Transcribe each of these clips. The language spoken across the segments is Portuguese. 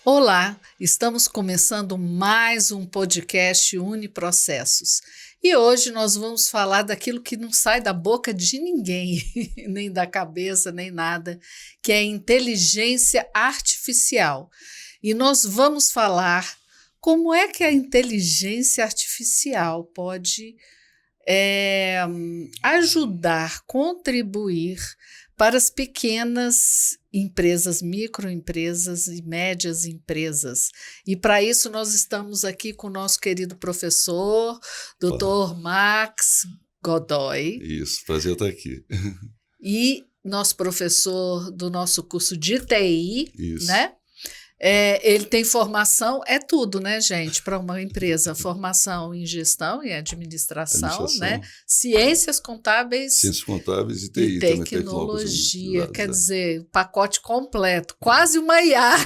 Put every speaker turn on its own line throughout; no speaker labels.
Olá, estamos começando mais um podcast Uniprocessos. E hoje nós vamos falar daquilo que não sai da boca de ninguém, nem da cabeça, nem nada, que é inteligência artificial. E nós vamos falar como é que a inteligência artificial pode ajudar, contribuir para as pequenas empresas, microempresas e médias empresas. E para isso nós estamos aqui com o nosso querido professor, Dr. Max Godoy.
Isso, prazer estar aqui.
E nosso professor do nosso curso de TI,
Isso.
né? Ele tem formação, é tudo, né, gente, para uma empresa. Formação em gestão e administração, né? Ciências contábeis
e TI,
também, tecnologia. Quer dizer, o pacote completo, quase uma IA.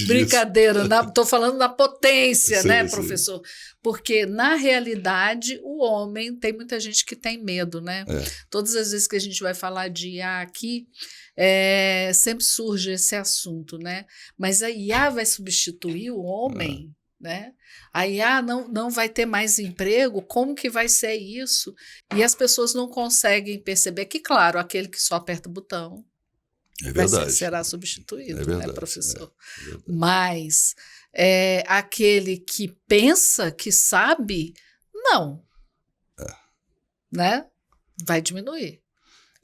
Brincadeira, estou falando na potência, né, professor? Porque, na realidade, o homem, tem muita gente que tem medo, né? Todas as vezes que a gente vai falar de IA aqui, sempre surge esse assunto, né? Mas a IA vai substituir o homem, né? A IA não vai ter mais emprego, como que vai ser isso? E as pessoas não conseguem perceber que, claro, aquele que só aperta o botão será substituído, né, professor? Mas aquele que pensa, que sabe, não, né? Vai diminuir.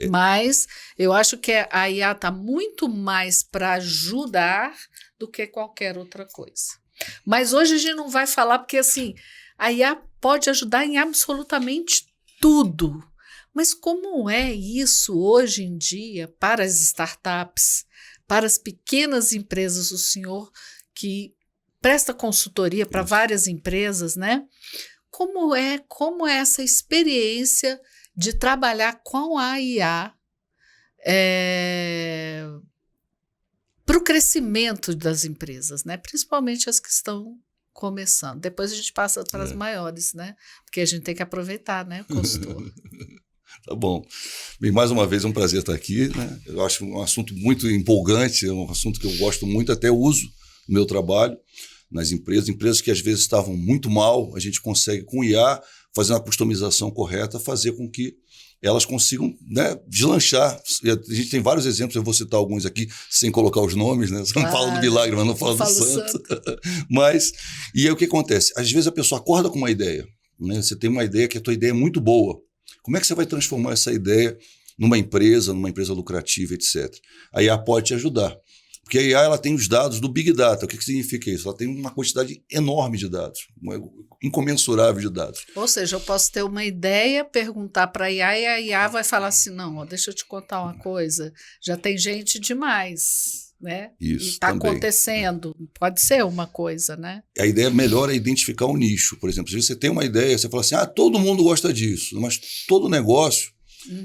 Mas eu acho que a IA está muito mais para ajudar do que qualquer outra coisa. Mas hoje a gente não vai falar porque assim, a IA pode ajudar em absolutamente tudo. Mas como é isso hoje em dia para as startups, para as pequenas empresas, o senhor que presta consultoria para várias empresas, né? Como é essa experiência de trabalhar com a IA para o crescimento das empresas, né? Principalmente as que estão começando. Depois a gente passa para as maiores, né? Porque a gente tem que aproveitar, né, consultor?
Tá bom. Bem, mais uma vez é um prazer estar aqui, né? Eu acho um assunto muito empolgante, é um assunto que eu gosto muito, até uso no meu trabalho nas empresas que às vezes estavam muito mal, a gente consegue com o IA, fazer uma customização correta, fazer com que elas consigam, né, deslanchar. A gente tem vários exemplos, eu vou citar alguns aqui, sem colocar os nomes, né? Você não fala do milagre, mas não fala do santo. Mas, e aí o que acontece? Às vezes a pessoa acorda com uma ideia, né? Você tem uma ideia que a tua ideia é muito boa. Como é que você vai transformar essa ideia numa empresa lucrativa, etc.? A IA pode te ajudar. Porque a IA ela tem os dados do Big Data. O que significa isso? Ela tem uma quantidade enorme de dados, incomensurável de dados.
Ou seja, eu posso ter uma ideia, perguntar para a IA e a IA vai falar assim, não, deixa eu te contar uma coisa, já tem gente demais, né?
Isso,
e está acontecendo, pode ser uma coisa, né?
A ideia melhor é identificar um nicho. Por exemplo, se você tem uma ideia, você fala assim, todo mundo gosta disso, mas todo negócio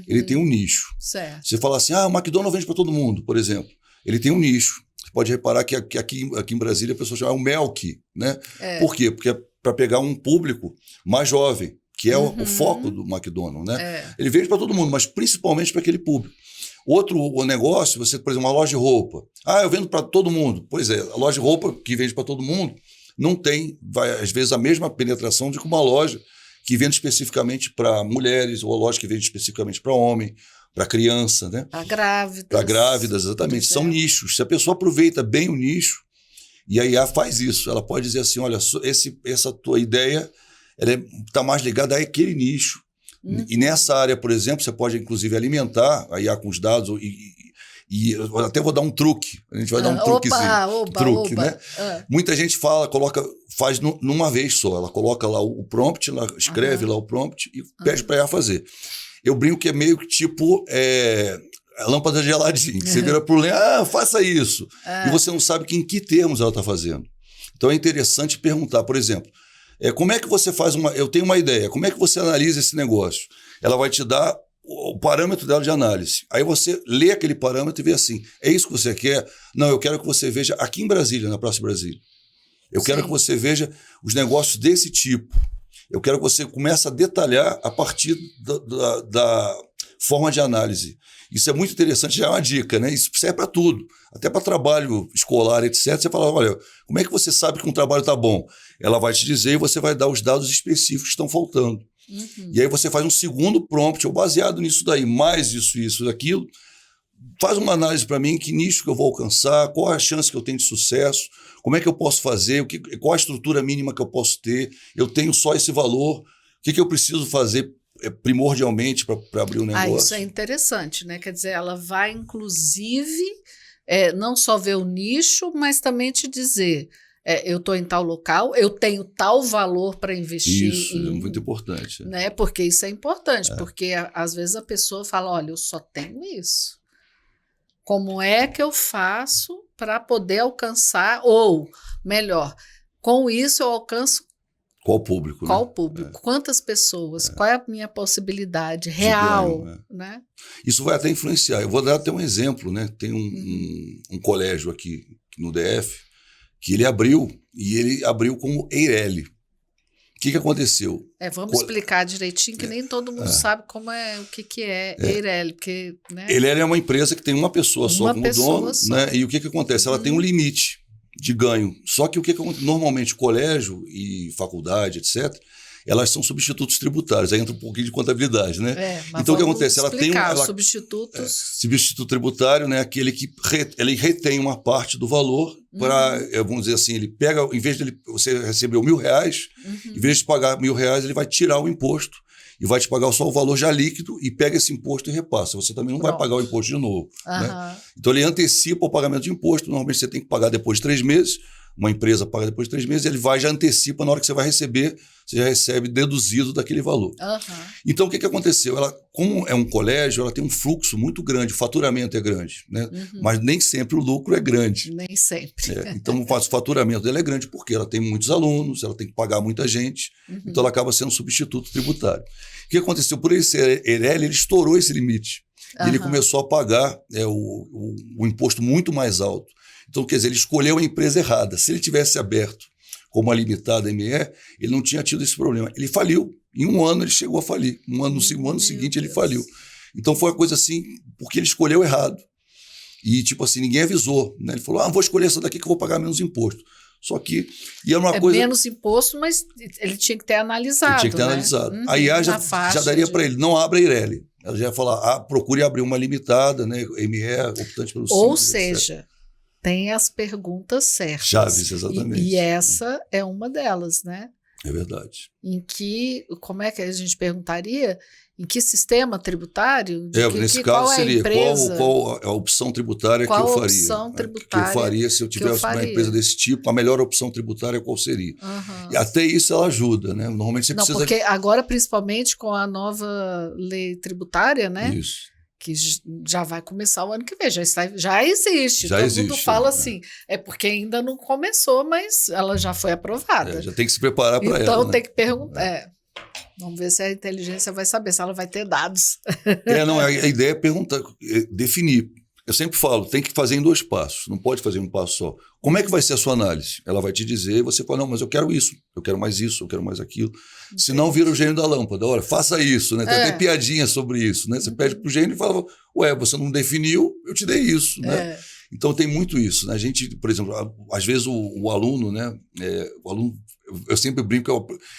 ele tem um nicho.
Certo.
Você fala assim, o McDonald's vende para todo mundo, por exemplo. Ele tem um nicho. Você pode reparar que aqui em Brasília a pessoa chama o Melk, né? Por quê? Porque é para pegar um público mais jovem, que é o foco do McDonald's, né? Ele vende para todo mundo, mas principalmente para aquele público. O negócio, você, por exemplo, uma loja de roupa. Eu vendo para todo mundo. Pois é, a loja de roupa que vende para todo mundo não tem, às vezes, a mesma penetração de que uma loja que vende especificamente para mulheres, ou a loja que vende especificamente para homem, para criança, né?
Para grávidas.
Para grávidas, exatamente. São nichos. Se a pessoa aproveita bem o nicho, e a IA faz isso, ela pode dizer assim, olha, essa tua ideia está mais ligada àquele nicho. E nessa área, por exemplo, você pode, inclusive, alimentar a IA com os dados e eu até vou dar um truque. A gente vai dar um truquezinho. Né? Muita gente faz numa vez só. Ela coloca lá o prompt, ela escreve lá o prompt e pede para a IA fazer. Eu brinco que é meio que tipo a lâmpada geladinha. Você vira pro lente, faça isso. E você não sabe em que termos ela está fazendo. Então é interessante perguntar, por exemplo, como é que você faz eu tenho uma ideia, como é que você analisa esse negócio? Ela vai te dar o parâmetro dela de análise. Aí você lê aquele parâmetro e vê assim, é isso que você quer? Não, eu quero que você veja aqui em Brasília, na Praça Brasília. Eu quero que você veja os negócios desse tipo. Eu quero que você comece a detalhar a partir da forma de análise. Isso é muito interessante, já é uma dica, né? Isso serve para tudo, até para trabalho escolar, etc. Você fala, olha, como é que você sabe que um trabalho está bom? Ela vai te dizer e você vai dar os dados específicos que estão faltando. E aí você faz um segundo prompt, ou baseado nisso daí, mais isso, aquilo. Faz uma análise para mim, que nicho que eu vou alcançar, qual é a chance que eu tenho de sucesso, como é que eu posso fazer, qual a estrutura mínima que eu posso ter, eu tenho só esse valor, o que eu preciso fazer primordialmente para abrir um negócio.
Isso é interessante, né? Quer dizer, ela vai, inclusive, não só ver o nicho, mas também te dizer, eu estou em tal local, eu tenho tal valor para investir.
Isso, é muito importante.
Né? Porque isso é importante, porque às vezes a pessoa fala, olha, eu só tenho isso. Como é que eu faço para poder alcançar, ou melhor, com isso eu alcanço
qual público?
Qual público? Quantas pessoas? Qual é a minha possibilidade real?
Ganho,
né?
Isso vai até influenciar. Eu vou dar até um exemplo, né? Tem um colégio aqui no DF que ele abriu como Eireli. O que aconteceu?
Vamos explicar direitinho, que nem todo mundo sabe o que é Eireli. Porque, né?
Eireli é uma empresa que tem uma pessoa só como dono, né? E o que acontece? Ela tem um limite de ganho. Só que normalmente colégio e faculdade, etc., elas são substitutos tributários. Aí entra um pouquinho de contabilidade, né?
Então,
o que acontece?
Ela tem
substituto tributário, né? Aquele que ele retém uma parte do valor para, vamos dizer assim, ele pega, em vez de você receber R$1.000, em vez de pagar R$1.000, ele vai tirar o imposto e vai te pagar só o valor já líquido e pega esse imposto e repassa. Você também não vai pagar o imposto de novo. Né? Então, ele antecipa o pagamento de imposto. Normalmente, você tem que pagar depois de 3 meses. Uma empresa paga depois de 3 meses, ele já antecipa, na hora que você vai receber, você já recebe deduzido daquele valor. Então, o que aconteceu? Ela, como é um colégio, ela tem um fluxo muito grande, o faturamento é grande, né? Mas nem sempre o lucro é grande.
Nem sempre.
Então, o faturamento dela é grande porque ela tem muitos alunos, ela tem que pagar muita gente, então ela acaba sendo substituto tributário. O que aconteceu? Por ele ser Eireli, ele estourou esse limite. E ele começou a pagar o imposto muito mais alto. Então, quer dizer, ele escolheu a empresa errada. Se ele tivesse aberto como a limitada ME, ele não tinha tido esse problema. Ele faliu. Em um ano ele chegou a falir. No ano seguinte ele faliu. Então foi uma coisa assim, porque ele escolheu errado. E tipo assim, ninguém avisou. Né? Ele falou, vou escolher essa daqui que eu vou pagar menos imposto. Só que e era uma coisa...
menos imposto, mas ele tinha que ter analisado.
Ele tinha que ter analisado. A IA já daria para ele, não abra Eireli. Ela já ia falar, procure abrir uma limitada, né? ME, optante pelo
Ou
simples,
seja...
etc.
Tem as perguntas certas.
Chaves, exatamente.
E essa é uma delas, né?
É verdade.
Como é que a gente perguntaria? Em que sistema tributário?
Nesse caso seria qual a opção tributária que eu faria?
Opção tributária
que eu faria se eu tivesse uma empresa desse tipo, a melhor opção tributária qual seria? E até isso ela ajuda, né? Normalmente você precisa...
Porque agora, principalmente com a nova lei tributária, né?
Isso.
Que já vai começar o ano que vem, já existe. Todo mundo fala assim, porque ainda não começou, mas ela já foi aprovada.
Já tem que se preparar para ela.
Então tem que perguntar. Vamos ver se a inteligência vai saber, se ela vai ter dados.
A ideia é perguntar, definir. Eu sempre falo, tem que fazer em 2 passos, não pode fazer em um passo só. Como é que vai ser a sua análise? Ela vai te dizer, e você fala, não, mas eu quero isso, eu quero mais isso, eu quero mais aquilo. Entendi. Se não, vira o gênio da lâmpada. Olha, faça isso, né? Tem até piadinha sobre isso, né? Você pede pro gênio e fala, você não definiu, eu te dei isso, né? Então tem muito isso, né? A gente, por exemplo, às vezes o aluno, né? Eu sempre brinco,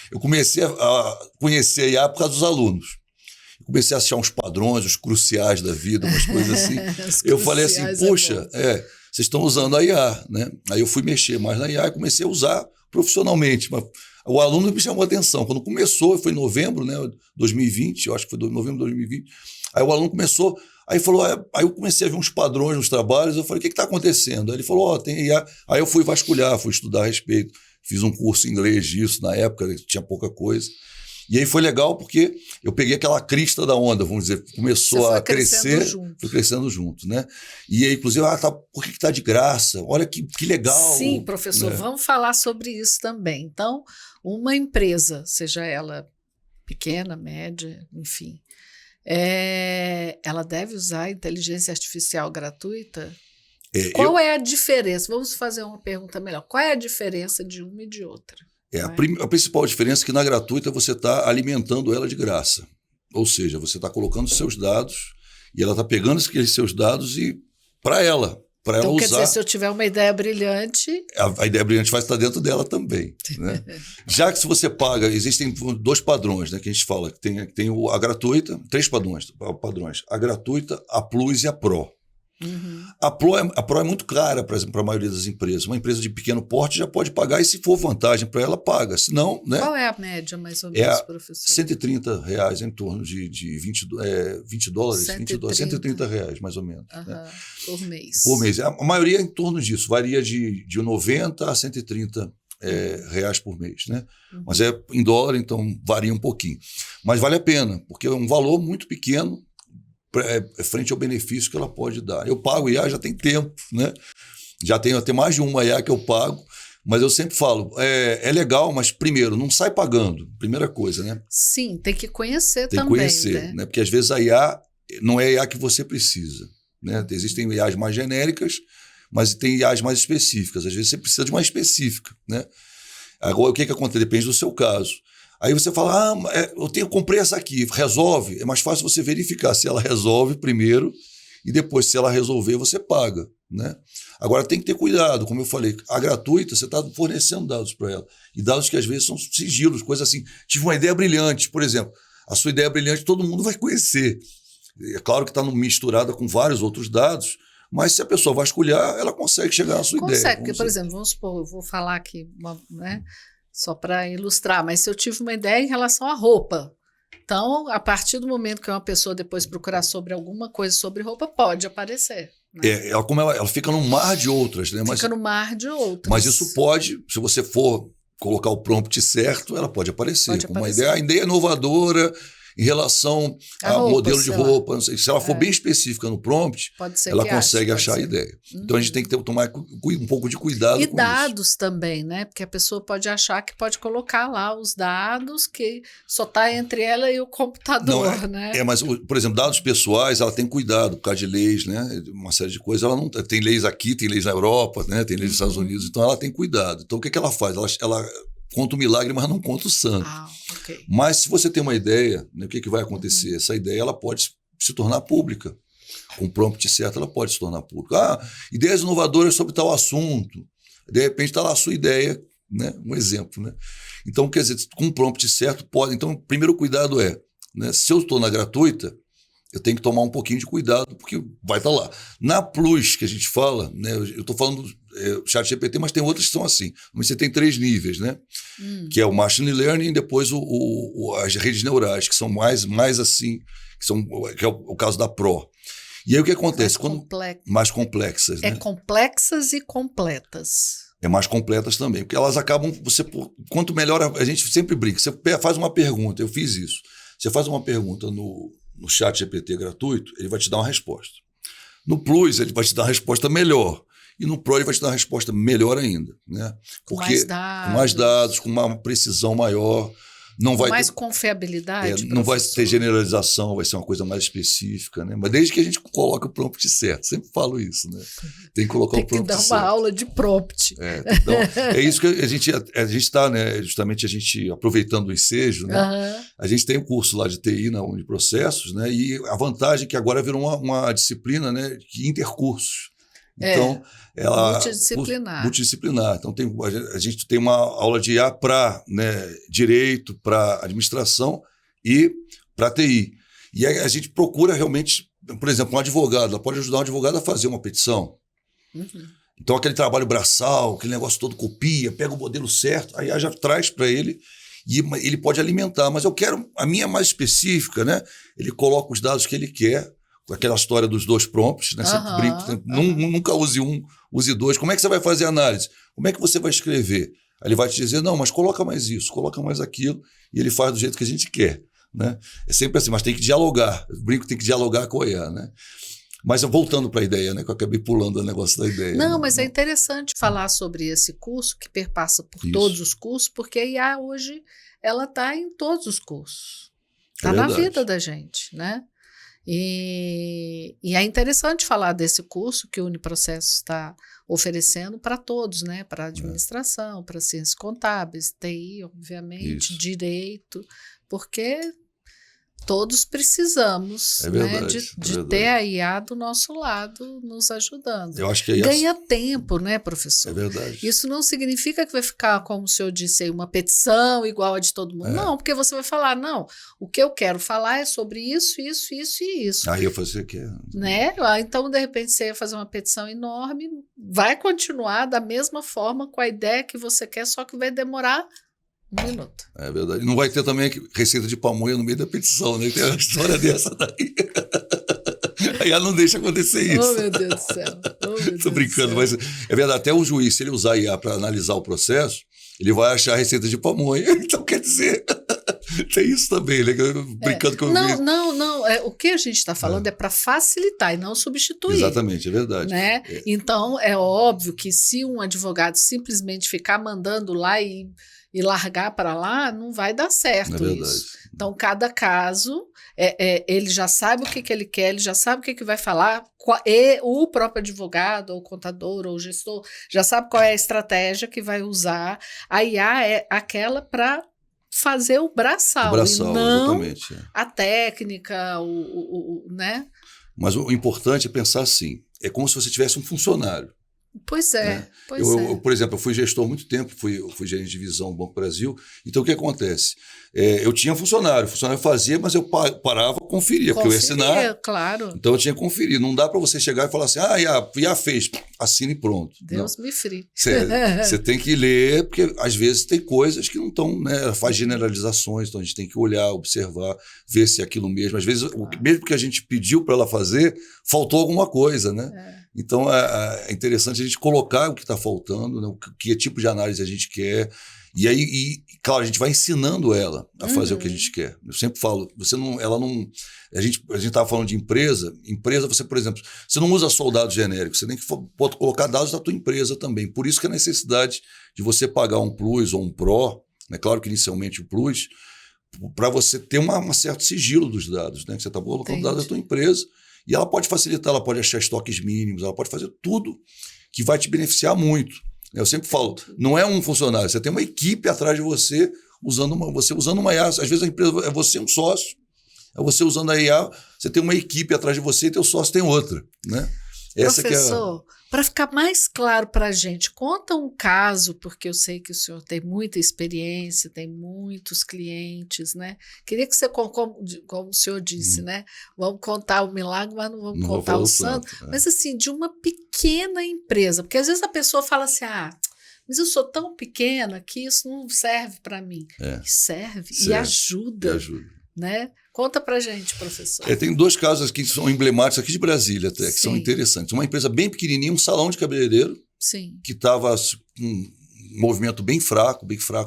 eu comecei a conhecer a IA por causa dos alunos. Comecei a achar uns padrões, os cruciais da vida, umas coisas assim. Eu falei assim, poxa, vocês estão usando a IA, né? Aí eu fui mexer mais na IA e comecei a usar profissionalmente. Mas o aluno me chamou a atenção. Quando começou, foi em novembro, né, 2020, eu acho que foi novembro de 2020. Aí o aluno começou, aí falou, aí eu comecei a ver uns padrões nos trabalhos, eu falei, o que está acontecendo? Aí ele falou, tem IA. Aí eu fui vasculhar, fui estudar a respeito. Fiz um curso em inglês disso na época, tinha pouca coisa. E aí foi legal porque eu peguei aquela crista da onda, vamos dizer, começou a crescer, foi crescendo junto, né? E aí, inclusive, por que está de graça? Olha que legal.
Sim, professor, vamos falar sobre isso também. Então, uma empresa, seja ela pequena, média, enfim, ela deve usar a inteligência artificial gratuita? Qual é a diferença? Vamos fazer uma pergunta melhor. Qual é a diferença de uma e de outra?
A principal diferença é que na gratuita você está alimentando ela de graça. Ou seja, você está colocando os seus dados e ela está pegando aqueles seus dados e para ela
então,
usar.
Quer dizer, se eu tiver uma ideia brilhante...
A ideia brilhante vai estar dentro dela também. Né? Já que se você paga, existem 2 padrões, né, que a gente fala, que tem a gratuita, 3 padrões. A gratuita, a Plus e a Pro.
Uhum.
A Pro é muito cara para a maioria das empresas. Uma empresa de pequeno porte já pode pagar e se for vantagem para ela, paga. Se não, né?
Qual é a média, mais ou menos, professor?
R$130, em torno de 20 dólares, 130 reais, mais ou menos. Né?
Por mês.
Por mês. A maioria é em torno disso, varia de 90 a 130 reais por mês. Né? Uhum. Mas é em dólar, então varia um pouquinho. Mas vale a pena, porque é um valor muito pequeno frente ao benefício que ela pode dar. Eu pago IA já tem tempo, né? Já tenho até mais de uma IA que eu pago, mas eu sempre falo, é legal, mas primeiro, não sai pagando, primeira coisa, né?
Sim, tem que conhecer também.
Tem que conhecer, né? Porque às vezes a IA não é a IA que você precisa, né? Existem IAs mais genéricas, mas tem IAs mais específicas. Às vezes você precisa de uma específica, né? Agora, o que acontece? Depende do seu caso. Aí você fala, eu comprei essa aqui, resolve. É mais fácil você verificar se ela resolve primeiro e depois, se ela resolver, você paga. Né? Agora, tem que ter cuidado. Como eu falei, a gratuita, você está fornecendo dados para ela. E dados que às vezes são sigilos, coisas assim. Tive uma ideia brilhante, por exemplo. A sua ideia brilhante todo mundo vai conhecer. É claro que está misturada com vários outros dados, mas se a pessoa vasculhar, ela consegue chegar à sua ideia.
Consegue, porque, por exemplo, vamos supor, eu vou falar aqui, né? Só para ilustrar, mas se eu tive uma ideia em relação à roupa, então, a partir do momento que uma pessoa depois procurar sobre alguma coisa sobre roupa, pode aparecer. Né?
Ela fica num mar de outras. Né?
Fica no mar de outras.
Mas isso pode, se você for colocar o prompt certo, ela pode aparecer. Uma ideia inovadora em relação a modelo de roupa. Não sei, se ela for bem específica no prompt, ela consegue achar a ideia. Então, a gente tem que tomar um pouco de cuidado com isso.
E dados também, né? Porque a pessoa pode achar que pode colocar lá os dados que só está entre ela e o computador, né?
Mas, por exemplo, dados pessoais, ela tem cuidado por causa de leis, né? Uma série de coisas. Ela não tem leis aqui, tem leis na Europa, né? Tem leis nos Estados Unidos, então ela tem cuidado. Então, o que ela faz? Ela conta o milagre, mas não conta o santo.
Okay.
Mas se você tem uma ideia, né, o que vai acontecer? Essa ideia ela pode se tornar pública. Com o prompt certo, ela pode se tornar pública. Ideias inovadoras sobre tal assunto. De repente está lá a sua ideia, né? Um exemplo. Né? Então, quer dizer, com o prompt certo, pode. Então, o primeiro cuidado né, se eu estou na gratuita, eu tenho que tomar um pouquinho de cuidado, porque vai estar lá. Na Plus, que a gente fala, né, eu estou falando do ChatGPT, mas tem outras que são assim. Você tem 3 níveis, né? Que é o Machine Learning e depois as redes neurais, que são mais assim, que é o caso da Pro. E aí o que acontece? Mais complexas. Né?
Complexas e completas.
Mais completas também, porque elas acabam, quanto melhor, a gente sempre brinca, você faz uma pergunta, eu fiz isso, você faz uma pergunta no ChatGPT gratuito, ele vai te dar uma resposta. No Plus, ele vai te dar uma resposta melhor. E no Pro, ele vai te dar uma resposta melhor ainda. Né? Porque, com mais dados, com uma precisão maior. Não vai
mais confiabilidade.
Não vai ter generalização, vai ser uma coisa mais específica. Né? Mas desde que a gente coloque o prompt certo. Sempre falo isso. Né? Tem que colocar o prompt certo.
Tem que dar uma aula de prompt.
Então, é isso que a gente está, né? Justamente a gente aproveitando o ensejo. Né? A gente tem um curso lá de TI na Uniprocessos, né? E a vantagem é que agora virou uma disciplina, né, de intercursos. Então, multidisciplinar. Então, a gente tem uma aula de IA para, né, direito, para administração e para TI. E aí a gente procura realmente, por exemplo, um advogado. Ela pode ajudar um advogado a fazer uma petição. Então, aquele trabalho braçal, aquele negócio todo copia, pega o modelo certo, aí já traz para ele e ele pode alimentar. Mas eu quero a minha mais específica, né? Ele coloca os dados que ele quer. Aquela história dos 2 prompts, né? Sempre brinco, nunca use um, use 2. Como é que você vai fazer a análise? Como é que você vai escrever? Aí ele vai te dizer, não, mas coloca mais isso, coloca mais aquilo, e ele faz do jeito que a gente quer. Né? É sempre assim, mas tem que dialogar. Eu brinco, tem que dialogar com a IA. Né? Mas voltando para a ideia, né? Que eu acabei pulando o negócio da ideia.
Não, mas é interessante falar sobre esse curso, que perpassa por todos os cursos, porque a IA hoje ela está em todos os cursos. Está na vida da gente, né? E é interessante falar desse curso que o Uniprocesso está oferecendo para todos, né? Para administração, para ciências contábeis, TI, obviamente, direito, porque todos precisamos, né, de ter a IA do nosso lado nos ajudando.
Eu acho que
ganha tempo, né, professor?
É verdade.
Isso não significa que vai ficar, como o senhor disse aí, uma petição igual a de todo mundo. Não, porque você vai falar, não, o que eu quero falar é sobre isso, isso, isso e isso.
Aí eu fazer o quê?
Né? Então, de repente, você ia fazer uma petição enorme, vai continuar da mesma forma com a ideia que você quer, só que vai demorar 1 minuto.
É verdade. Não vai ter também receita de pamonha no meio da petição, né? Tem uma história dessa daí. Aí ela não deixa acontecer isso.
Oh, meu Deus do céu.
Tô brincando, mas é verdade. Até o juiz, se ele usar IA para analisar o processo, ele vai achar a receita de pamonha. Então, quer dizer, tem isso também, né? Brincando com
Não. O que a gente está falando é para facilitar e não substituir.
Exatamente, é verdade.
Né? Então, é óbvio que se um advogado simplesmente ficar mandando lá e largar para lá, não vai dar certo isso. Então, cada caso, ele já sabe o que ele quer, ele já sabe o que vai falar, e o próprio advogado, ou contador, ou gestor, já sabe qual é a estratégia que vai usar. A IA é aquela para fazer o braçal e não
exatamente,
a técnica, né?
Mas o importante é pensar assim, é como se você tivesse um funcionário.
Pois é,
Por exemplo, eu fui gestor há muito tempo, fui gerente de divisão do Banco Brasil. Então, o que acontece? Eu tinha funcionário fazia, mas eu parava, conferia, porque eu ia assinar.
Claro.
Então, eu tinha que conferir. Não dá para você chegar e falar assim, IA fez, assine e pronto.
Deus me free.
Você tem que ler, porque às vezes tem coisas que não estão, né? Faz generalizações, então a gente tem que olhar, observar, ver se é aquilo mesmo. Às vezes, mesmo que a gente pediu para ela fazer, faltou alguma coisa, né? Então, é interessante a gente colocar o que está faltando, né? Que tipo de análise a gente quer. E aí, claro, a gente vai ensinando ela a fazer o que a gente quer. Eu sempre falo, a gente estava falando de empresa, você, por exemplo, você não usa só dados genéricos, você tem que colocar dados da tua empresa também. Por isso que a necessidade de você pagar um Plus ou um Pro, né? Claro que inicialmente o Plus, para você ter um certo sigilo dos dados, né? Que você está colocando dados da tua empresa. E ela pode facilitar, ela pode achar estoques mínimos, ela pode fazer tudo que vai te beneficiar muito. Eu sempre falo, não é um funcionário, você tem uma equipe atrás de você usando uma IA. Às vezes a empresa é você um sócio, é você usando a IA, você tem uma equipe atrás de você e teu sócio tem outra, né?
Professor, para ficar mais claro para a gente, conta um caso, porque eu sei que o senhor tem muita experiência, tem muitos clientes, né? Queria que você, como o senhor disse, né? Vamos contar o milagre, mas não vamos contar o santo. Mas assim, de uma pequena empresa, porque às vezes a pessoa fala assim, mas eu sou tão pequena que isso não serve para mim. Serve e ajuda. Né? Conta pra gente, professor.
Tem 2 casos aqui que são emblemáticos aqui de Brasília até, que são interessantes. Uma empresa bem pequenininha, um salão de cabeleireiro, que estava com um movimento bem fraco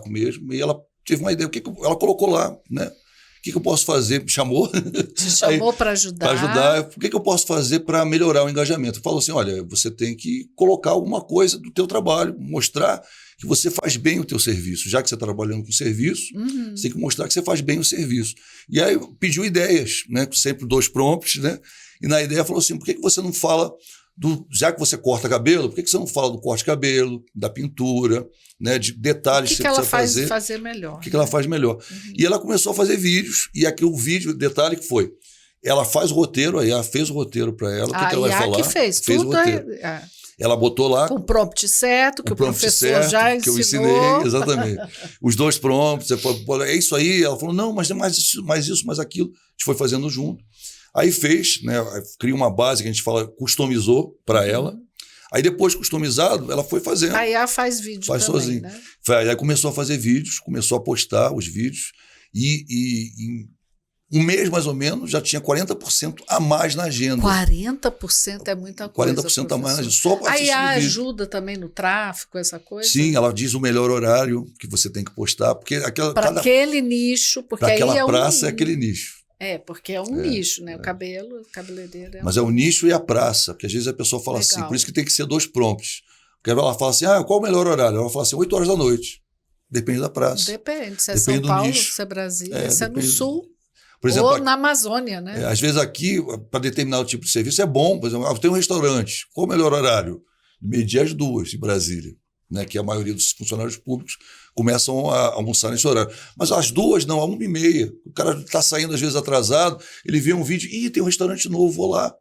mesmo, e ela teve uma ideia, ela colocou lá, né? O que eu posso fazer? Chamou.
Te chamou para ajudar.
Para ajudar. O que eu posso fazer para melhorar o engajamento? Falou assim, olha, você tem que colocar alguma coisa do teu trabalho, mostrar que você faz bem o teu serviço. Já que você está trabalhando com serviço, você tem que mostrar que você faz bem o serviço. E aí pediu ideias, né? Sempre 2 prompts, né? E na ideia falou assim, por que você não fala já que você corta cabelo, por que você não fala do corte de cabelo, da pintura, né, de detalhes que você precisa fazer?
O que ela faz melhor.
O que ela faz melhor. E ela começou a fazer vídeos, e aqui o vídeo, o detalhe que foi, ela faz o roteiro, aí ela fez o roteiro para ela, o que ela vai falar?
Que fez tudo.
O roteiro. Ela botou lá...
Com o prompt certo, que o professor já ensinou.
Que eu ensinei, exatamente. Os 2 prompts, é isso aí. Ela falou, não, mas é mais isso, mais aquilo. A gente foi fazendo junto. Aí fez, né, cria uma base que a gente fala, customizou para ela. Aí depois, customizado, ela foi fazendo.
A IA faz vídeo
também, sozinho.
Né?
Aí começou a fazer vídeos, começou a postar os vídeos e em um mês, mais ou menos, já tinha 40% a mais na agenda.
40% é muita coisa, 40%
a mais na agenda. Só para assistir
a IA ajuda também no tráfego, essa coisa?
Sim, ela diz o melhor horário que você tem que postar.
Para aquele nicho, porque aí
aquela praça é aquele nicho.
Porque é um nicho, né? O cabeleireiro.
Mas é o nicho e a praça, porque às vezes a pessoa fala assim, por isso que tem que ser 2 prompts. Porque ela fala assim, qual o melhor horário? Ela fala assim, 8 horas da noite. Depende da praça.
Depende, se é São Paulo, se é Brasília, se é no Sul.
Por exemplo,
ou na Amazônia, né?
Às vezes aqui, para determinado tipo de serviço, é bom. Por exemplo, tem um restaurante, qual o melhor horário? De meio-dia às 2h em Brasília, né? Que a maioria dos funcionários públicos começam a almoçar nesse horário. Mas às 2h, não, às 1h30. O cara está saindo às vezes atrasado, ele vê um vídeo, tem um restaurante novo, vou lá.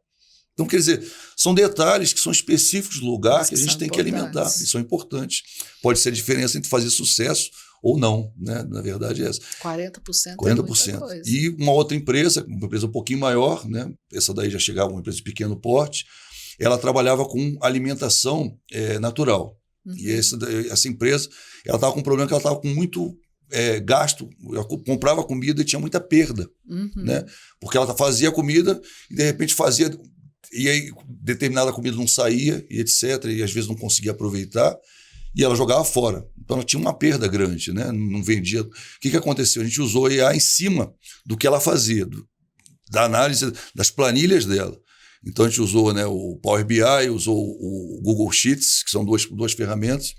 Então, quer dizer, são detalhes que são específicos do lugar que a gente tem que alimentar, e são importantes. Pode ser a diferença entre fazer sucesso ou não, né? Na verdade é essa.
40%.
40%. É muita coisa. E uma outra empresa, uma empresa um pouquinho maior, né? Essa daí já chegava uma empresa de pequeno porte, ela trabalhava com alimentação natural. E essa empresa, ela estava com um problema que ela estava com muito gasto, ela comprava comida e tinha muita perda, né? Porque ela fazia comida e de repente fazia, e aí determinada comida não saía e etc, e às vezes não conseguia aproveitar e ela jogava fora. Então ela tinha uma perda grande, né? Não vendia. O que aconteceu? A gente usou IA em cima do que ela fazia, da análise das planilhas dela. Então a gente usou, né, o Power BI, usou o Google Sheets, que são duas ferramentas,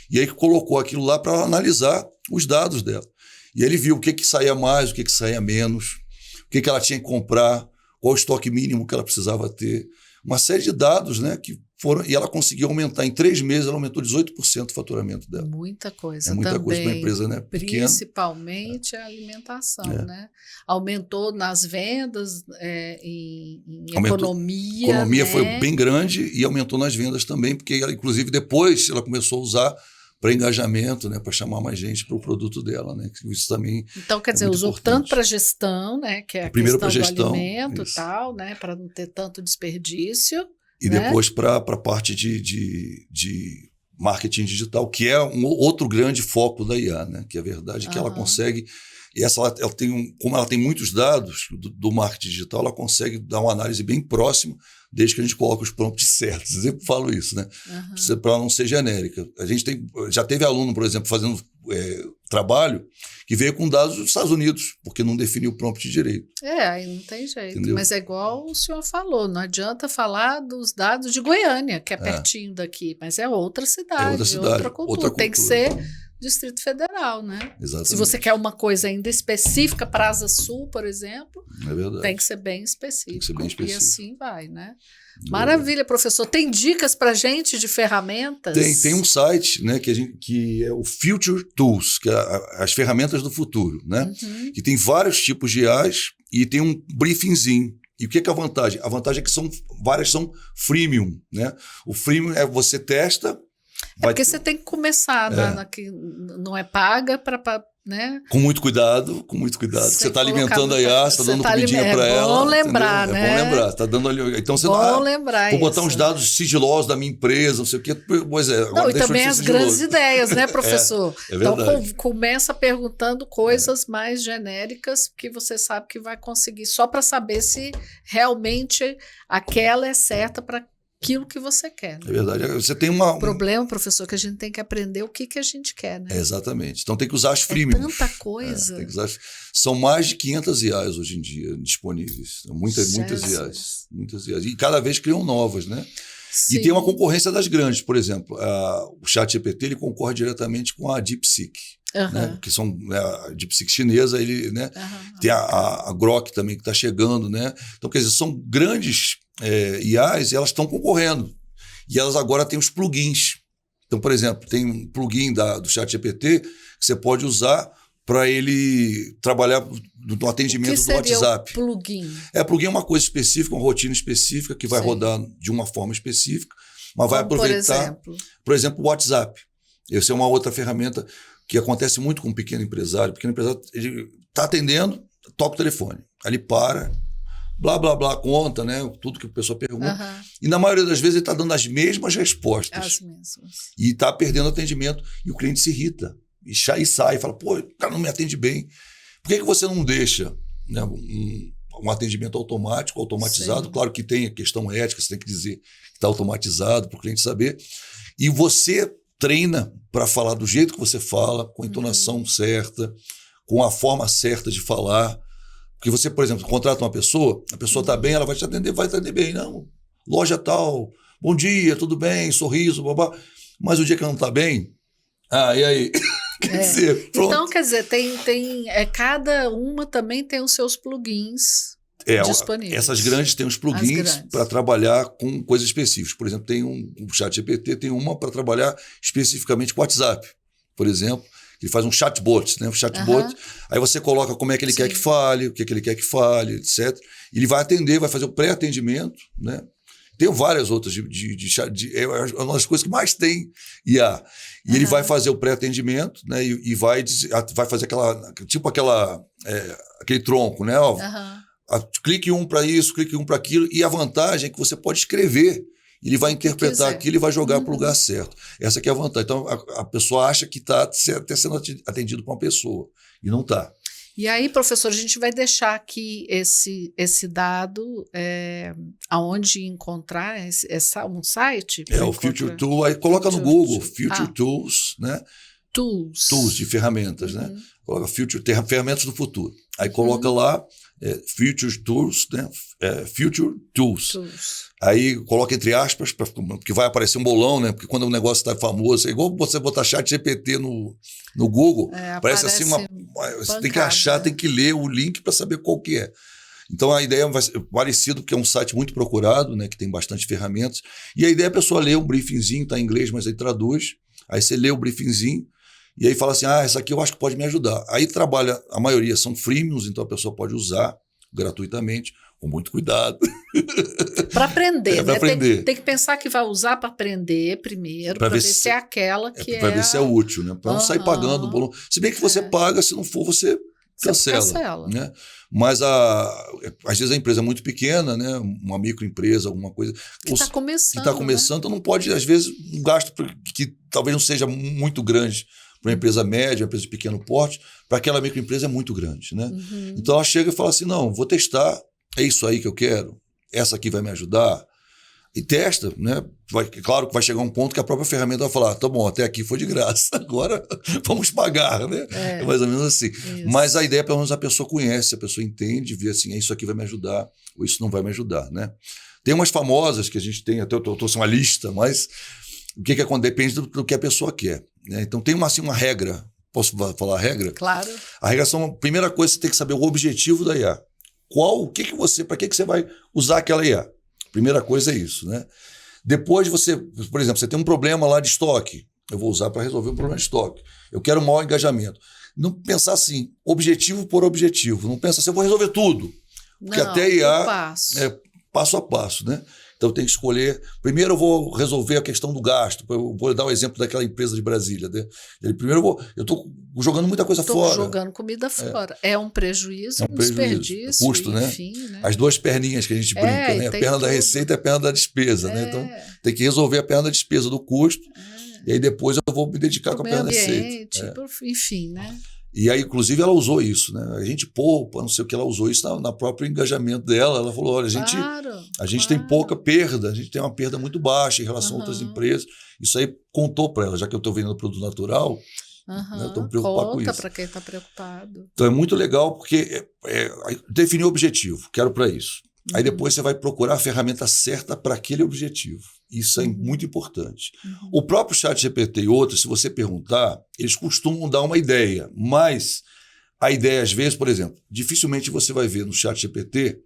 e aí colocou aquilo lá para analisar os dados dela. E aí ele viu o que saía mais, o que saía menos, o que ela tinha que comprar, qual o estoque mínimo que ela precisava ter. Uma série de dados, né, que foram, e ela conseguiu aumentar. Em 3 meses, ela aumentou 18% o faturamento dela.
Muita coisa.
É muita
também,
coisa para uma empresa, né, pequena.
Principalmente a alimentação, né? Aumentou nas vendas, em economia.
A economia,
né?
foi bem grande e aumentou nas vendas também, porque ela, inclusive, depois ela começou a usar para engajamento, né, para chamar mais gente para o produto dela, né? Isso também.
Então, quer dizer, usou tanto para gestão, né, que é a
primeiro
questão do alimento
isso.
e tal, né, para não ter tanto desperdício.
E
né?
Depois para a parte de marketing digital, que é um outro grande foco da IA, né? Que é a verdade que ela consegue. E ela tem como ela tem muitos dados do marketing digital, ela consegue dar uma análise bem próxima, desde que a gente coloque os prompts certos. Eu sempre falo isso, né? Para ela não ser genérica. A gente já teve aluno, por exemplo, fazendo trabalho que veio com dados dos Estados Unidos, porque não definiu o prompt direito.
Aí não tem jeito.
Entendeu?
Mas é igual o senhor falou, não adianta falar dos dados de Goiânia, que é pertinho daqui, mas é outra cidade, outra cultura. Tem que ser Distrito Federal, né?
Exatamente.
Se você quer uma coisa ainda específica para a Asa Sul, por exemplo,
tem
que ser bem específico.
Tem que ser bem específico.
E assim vai, né? Maravilha, professor. Tem dicas para gente de ferramentas?
Tem um site, né, que é o Future Tools, que é as ferramentas do futuro, né? Que tem vários tipos de IAs e tem um briefingzinho. E o que é a vantagem? A vantagem é que várias são freemium, né? O freemium é você testa.
Porque você tem que começar, que não é paga para. Né?
Com muito cuidado. Você está alimentando a IA, você está dando comidinha para ela.
É bom lembrar,
entendeu?
né?
É bom lembrar. Tá dando ali. Então você
vou
botar uns dados sigilosos da minha empresa, não sei o quê. Pois é.
Não, e também as grandes ideias, né, professor?
É verdade.
Então começa perguntando coisas mais genéricas que você sabe que vai conseguir, só para saber se realmente aquela é certa para aquilo que você quer. Né?
É verdade. Você tem
O problema, professor, é que a gente tem que aprender o que a gente quer, né?
Exatamente. Então tem que usar as freemium.
Tanta coisa.
Tem que usar São mais de 500 IAs hoje em dia disponíveis. Muitas IAs. Muitas IAs. E cada vez criam novas, né?
Sim.
E tem uma concorrência das grandes. Por exemplo, o ChatGPT ele concorre diretamente com a DeepSeek. Né? Que são a DeepSeek chinesa, né? Tem a Grok também que está chegando, né? Então, quer dizer, são grandes IAs e elas estão concorrendo. E elas agora têm os plugins. Então, por exemplo, tem um plugin do ChatGPT que você pode usar para ele trabalhar no atendimento do WhatsApp.
O plugin?
Plugin é uma coisa específica, uma rotina específica que vai rodar de uma forma específica, mas vai aproveitar, por exemplo, o WhatsApp. Essa é uma outra ferramenta que acontece muito com o pequeno empresário. O pequeno empresário está atendendo, toca o telefone. Aí ele para, blá, blá, blá, conta, né? Tudo que a pessoa pergunta. E na maioria das vezes ele está dando as mesmas respostas.
As mesmas.
E está perdendo atendimento. E o cliente se irrita. E sai, fala, pô, o cara não me atende bem. Por que você não deixa, né, um atendimento automatizado? Sim. Claro que tem a questão ética, você tem que dizer que está automatizado para o cliente saber. E você treina para falar do jeito que você fala, com a entonação certa, com a forma certa de falar. Porque você, por exemplo, contrata uma pessoa, a pessoa está bem, ela vai te atender bem. Não, loja tal, bom dia, tudo bem, sorriso, babá. Mas o dia que ela não está bem, e aí? Quer dizer, pronto.
Então, quer dizer, cada uma também tem os seus plugins disponíveis.
Essas grandes têm os plugins para trabalhar com coisas específicas. Por exemplo, o ChatGPT tem uma para trabalhar especificamente com o WhatsApp, por exemplo. Ele faz um chatbot, né? Um chatbot. Aí você coloca como é que ele quer que fale, o que ele quer que fale, etc. Ele vai atender, vai fazer o pré-atendimento, né? Tem várias outras é uma das coisas que mais tem IA. E ele vai fazer o pré-atendimento, né? E vai fazer aquele tronco, né? Clique um para isso, clique um para aquilo. E a vantagem é que você pode escrever. Ele vai interpretar aquilo e vai jogar para o lugar certo. Essa que é a vantagem. Então, a pessoa acha que está até sendo atendido por uma pessoa. E não está.
E aí, professor, a gente vai deixar aqui esse dado, aonde encontrar um site?
O Future Tool. Aí coloca no Google, Future Tools, né? Tools de ferramentas, né? Coloca ferramentas do futuro. Aí coloca lá Future Tools, né? Future Tools. Aí coloca entre aspas, porque vai aparecer um bolão, né? Porque quando o negócio está famoso, é igual você botar ChatGPT no Google, parece assim você tem que achar, tem que ler o link para saber qual que é. Então a ideia vai ser parecido, porque é um site muito procurado, né? Que tem bastante ferramentas. E a ideia é a pessoa ler um briefingzinho, está em inglês, mas aí traduz. Aí você lê o briefingzinho e aí fala assim, essa aqui eu acho que pode me ajudar. Aí trabalha, a maioria são freemiums, então a pessoa pode usar gratuitamente, com muito cuidado.
Para aprender, né?
Para aprender.
Tem que pensar que vai usar para aprender primeiro, para ver se é aquela que
para ver se é útil, né? Para não sair pagando o bolão. Se bem que você paga, se não for, você cancela. Né? Mas às vezes a empresa é muito pequena, né? Uma microempresa, alguma coisa.
Que está começando.
Que está começando, então não pode, às vezes, um gasto que talvez não seja muito grande para uma empresa média, uma empresa de pequeno porte, para aquela microempresa é muito grande. Né? Então ela chega e fala assim, não, vou testar, é isso aí que eu quero, essa aqui vai me ajudar. E testa, né? Claro que vai chegar um ponto que a própria ferramenta vai falar, tá bom, até aqui foi de graça, agora vamos pagar, né? É mais ou menos assim. Isso. Mas a ideia, pelo menos, a pessoa conhece, a pessoa entende, vê assim, isso aqui vai me ajudar, ou isso não vai me ajudar, né? Tem umas famosas que a gente tem, até eu trouxe uma lista, mas o que acontece depende do que a pessoa quer. Né? Então tem uma regra, posso falar a regra?
Claro.
A regra são, a primeira coisa, você tem que saber o objetivo da IA. Para que você vai usar aquela IA? Primeira coisa é isso, né? Depois você, por exemplo, você tem um problema lá de estoque. Eu vou usar para resolver um problema de estoque. Eu quero um maior engajamento. Não pensar assim, objetivo por objetivo. Não pensar assim, eu vou resolver tudo. Porque até IA é passo a passo, né? Então tem que escolher. Primeiro eu vou resolver a questão do gasto. Eu vou dar o exemplo daquela empresa de Brasília. Né? Primeiro eu estou jogando muita coisa fora.
Estou jogando comida fora. É um prejuízo, um desperdício.
Custo, enfim, né? As duas perninhas que a gente brinca, né? A perna da receita e a perna da despesa. Né? Então tem que resolver a perna da despesa do custo. E aí depois eu vou me dedicar com a perna da receita.
Enfim, né?
E aí, inclusive, ela usou isso, né? A gente poupa, não sei o que, ela usou isso na próprio engajamento dela. Ela falou, olha, a gente tem pouca perda, a gente tem uma perda muito baixa em relação a outras empresas. Isso aí contou para ela, já que eu estou vendendo produto natural, né, eu estou preocupado com isso.
Conta para quem está preocupado.
Então é muito legal, porque definir o objetivo, quero para isso. Aí depois você vai procurar a ferramenta certa para aquele objetivo. Isso é muito importante. O próprio ChatGPT e outros, se você perguntar, eles costumam dar uma ideia, mas a ideia, às vezes, por exemplo, dificilmente você vai ver no ChatGPT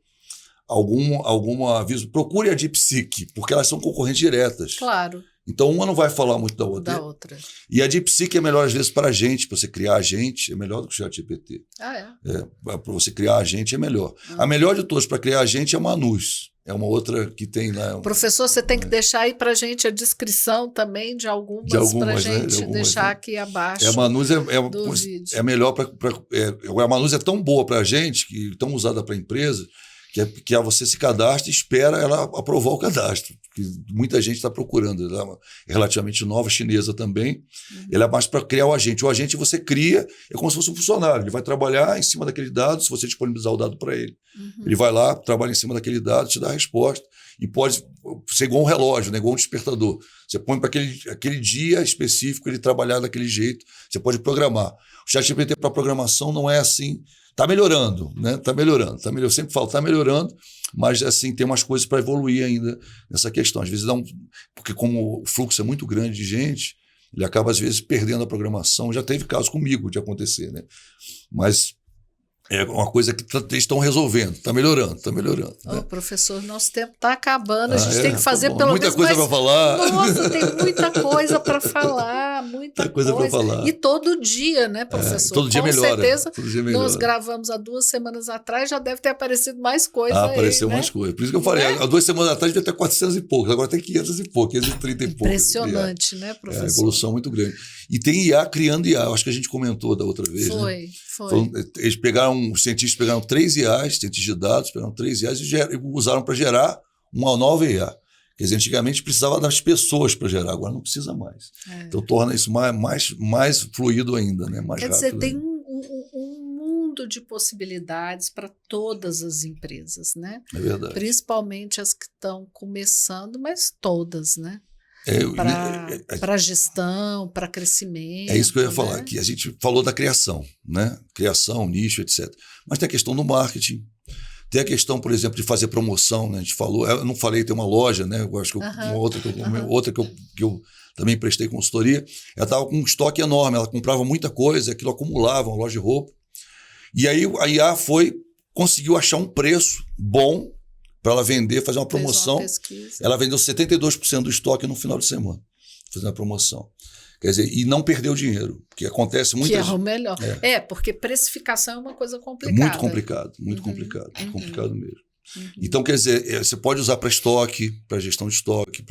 algum aviso. Procure a DeepSeek, porque elas são concorrentes diretas.
Claro.
Então, uma não vai falar muito da outra. E a DeepSeek é melhor, às vezes, para a gente, para você criar agente, é melhor do que o ChatGPT. Para você criar agente é melhor. A melhor de todas para criar agente é a Manus. É uma outra que tem lá.
Professor, você tem que deixar aí para a gente a descrição também de algumas para a gente deixar aqui abaixo.
A Manus
do vídeo.
É melhor a Manus é tão boa para a gente, tão usada para a empresa, que você se cadastra e espera ela aprovar o cadastro. Muita gente está procurando. Ela é relativamente nova, chinesa também. Ela é mais para criar o agente. O agente você cria, é como se fosse um funcionário. Ele vai trabalhar em cima daquele dado, se você disponibilizar o dado para ele. Ele vai lá, trabalha em cima daquele dado, te dá a resposta. E pode ser igual um relógio, né? Igual um despertador. Você põe para aquele dia específico ele trabalhar daquele jeito. Você pode programar. O ChatGPT para programação não é assim. Está melhorando, né? Está melhorando. Eu sempre falo, está melhorando, mas assim, tem umas coisas para evoluir ainda nessa questão. Às vezes porque como o fluxo é muito grande de gente, ele acaba, às vezes, perdendo a programação. Já teve caso comigo de acontecer, né? Mas é uma coisa que eles estão resolvendo, está melhorando. Né?
Professor, nosso tempo está acabando, a gente tem que fazer pelo
menos...
Muita
coisa para falar.
Nossa, tem muita coisa para falar, muita coisa para falar. E todo dia, né, professor?
Todo dia melhora.
Com certeza,
todo dia melhora.
Nós gravamos há 2 semanas atrás, já deve ter aparecido mais coisa aí,
apareceu
né?
mais coisa. Por isso que eu falei, há 2 semanas atrás devia ter 400 e poucos, agora tem 500 e pouco, 530 e pouco.
Impressionante, né, professor?
A evolução muito grande. E tem IA criando IA, acho que a gente comentou da outra vez,
Foi.
Né? Os cientistas pegaram 3 IAs, cientistas de dados, pegaram 3 IAs e usaram para gerar uma nova IA. Quer dizer, antigamente precisava das pessoas para gerar, agora não precisa mais. Então torna isso mais fluido ainda, né? Mais
rápido.
Quer
dizer, tem um mundo de possibilidades para todas as empresas, né?
É verdade.
Principalmente as que estão começando, mas todas, né? Para gestão, para crescimento.
É isso que eu ia falar, que a gente falou da criação, né? Criação, nicho, etc. Mas tem a questão do marketing, tem a questão, por exemplo, de fazer promoção, né? A gente falou, eu não falei, tem uma loja, né? Eu acho que outra que eu também prestei consultoria, ela estava com um estoque enorme, ela comprava muita coisa, aquilo acumulava, uma loja de roupa. E aí a IA conseguiu achar um preço bom para ela vender, fazer uma promoção. Ela vendeu 72% do estoque no final de semana, fazendo a promoção. Quer dizer, e não perdeu dinheiro, porque acontece muita
gente. Que é o melhor. Porque precificação é uma coisa complicada.
É muito complicado, complicado mesmo. Então, quer dizer, você pode usar para estoque, para gestão de estoque,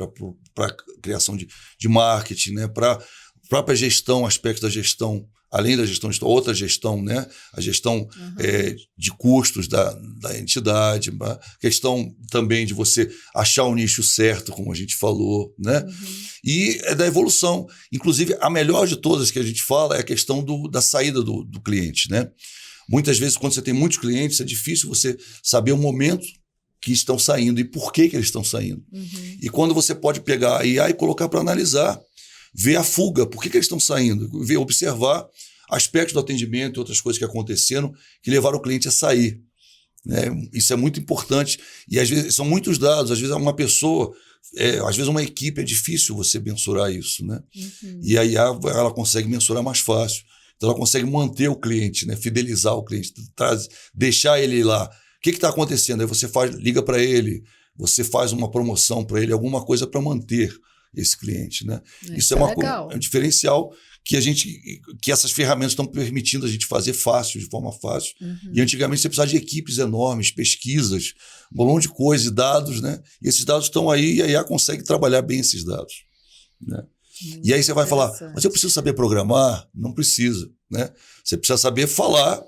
para criação de marketing, né? Para própria gestão, aspectos da gestão, além da gestão de outra gestão, né? A gestão de custos da entidade, a questão também de você achar o nicho certo, como a gente falou, né? E é da evolução. Inclusive, a melhor de todas que a gente fala é a questão da saída do cliente, né? Muitas vezes, quando você tem muitos clientes, é difícil você saber o momento que estão saindo e por que eles estão saindo. E quando você pode pegar a IA e colocar para analisar, ver a fuga, por que eles estão saindo, observar aspectos do atendimento e outras coisas que aconteceram que levaram o cliente a sair. Né? Isso é muito importante. E às vezes são muitos dados, às vezes uma pessoa, às vezes uma equipe, é difícil você mensurar isso. Né? E a IA ela consegue mensurar mais fácil. Então ela consegue manter o cliente, né? Fidelizar o cliente, deixar ele lá. O que está acontecendo? Aí você liga para ele, você faz uma promoção para ele, alguma coisa para manter esse cliente, né? Isso é um diferencial que essas ferramentas estão permitindo a gente fazer fácil, de forma fácil. E antigamente você precisava de equipes enormes, pesquisas, um monte de coisa e dados, né? E esses dados estão aí e a IA consegue trabalhar bem esses dados, né? E aí você vai falar, mas eu preciso saber programar? Não precisa, né? Você precisa saber falar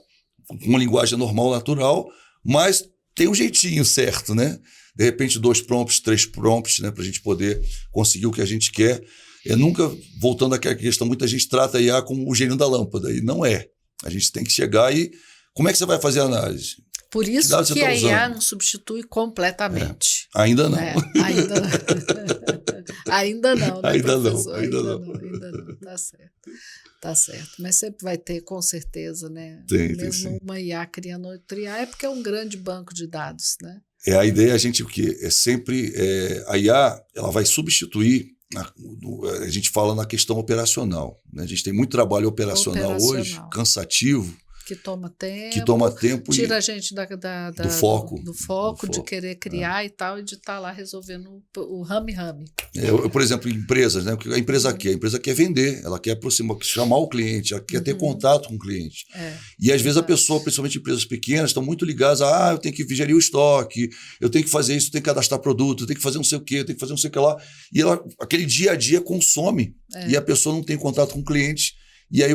com uma linguagem normal, natural, mas tem um jeitinho certo, né? De repente 2 prompts, 3 prompts, né? Para a gente poder conseguir o que a gente quer. Nunca, voltando àquela questão, muita gente trata a IA como o gênio da lâmpada, e não é. A gente tem que chegar e... Como é que você vai fazer a análise?
Por isso que a IA não substitui completamente.
Ainda não.
Ainda não. Ainda não, né,
ainda
não. Tá certo. Mas sempre vai ter, com certeza, né? Mesmo uma IA criando outra IA, é porque é um grande banco de dados, né?
A ideia o quê? É sempre... a IA ela vai substituir... A gente fala na questão operacional. Né? A gente tem muito trabalho operacional hoje, cansativo.
Que toma tempo. Tira a gente
do foco.
Do foco de querer criar e tal, e de estar lá resolvendo o rame-rame.
Por exemplo, empresas, né? O que a empresa quer? A empresa quer vender, ela quer aproximar, chamar o cliente, ela quer ter contato com o cliente. E às vezes a pessoa, principalmente empresas pequenas, estão muito ligadas eu tenho que gerir o estoque, eu tenho que fazer isso, eu tenho que cadastrar produto, eu tenho que fazer não sei o quê, eu tenho que fazer não sei o que lá. E ela, aquele dia a dia consome. E a pessoa não tem contato com o cliente. E aí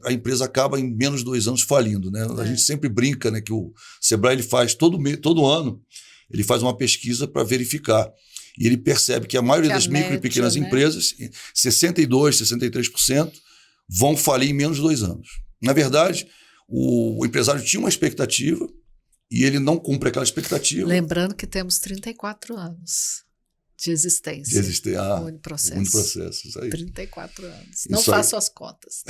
a empresa acaba em menos de 2 anos falindo, né? A gente sempre brinca, né, que o Sebrae ele faz todo ano, ele faz uma pesquisa para verificar. E ele percebe que a maioria das micro e pequenas empresas, 62%, 63%, vão falir em menos de 2 anos. Na verdade, o empresário tinha uma expectativa e ele não cumpre aquela expectativa.
Lembrando que temos 34 anos. De existência. Uniprocessos. 34 anos. Não faço as contas.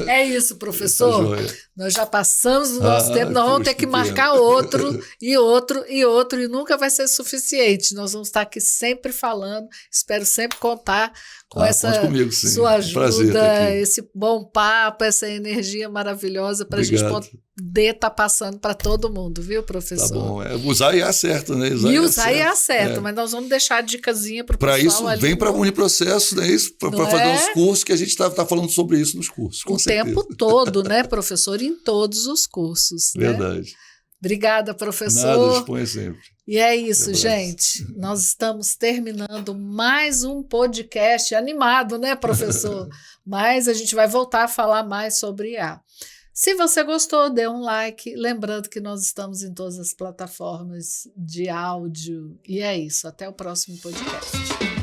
É isso, professor. Nós já passamos o nosso tempo, nós vamos ter que marcar outro, e nunca vai ser suficiente. Nós vamos estar aqui sempre falando, espero sempre contar com essa comigo, sua ajuda, esse bom papo, essa energia maravilhosa para a gente poder estar passando para todo mundo, viu, professor?
Tá bom, usar IA certo, né?
Usar IA certo, mas nós vamos deixar a dicasinha para o pessoal.
Para isso, vem para o Uniprocesso, né? Para fazer os cursos, que a gente está falando sobre isso nos cursos.
O tempo todo, né, professor? Em todos os cursos.
Verdade.
Né? Obrigada, professor.
Nada, disponha sempre.
E é isso, gente. Nós estamos terminando mais um podcast animado, né, professor? Mas a gente vai voltar a falar mais sobre IA. Se você gostou, dê um like. Lembrando que nós estamos em todas as plataformas de áudio. E é isso. Até o próximo podcast.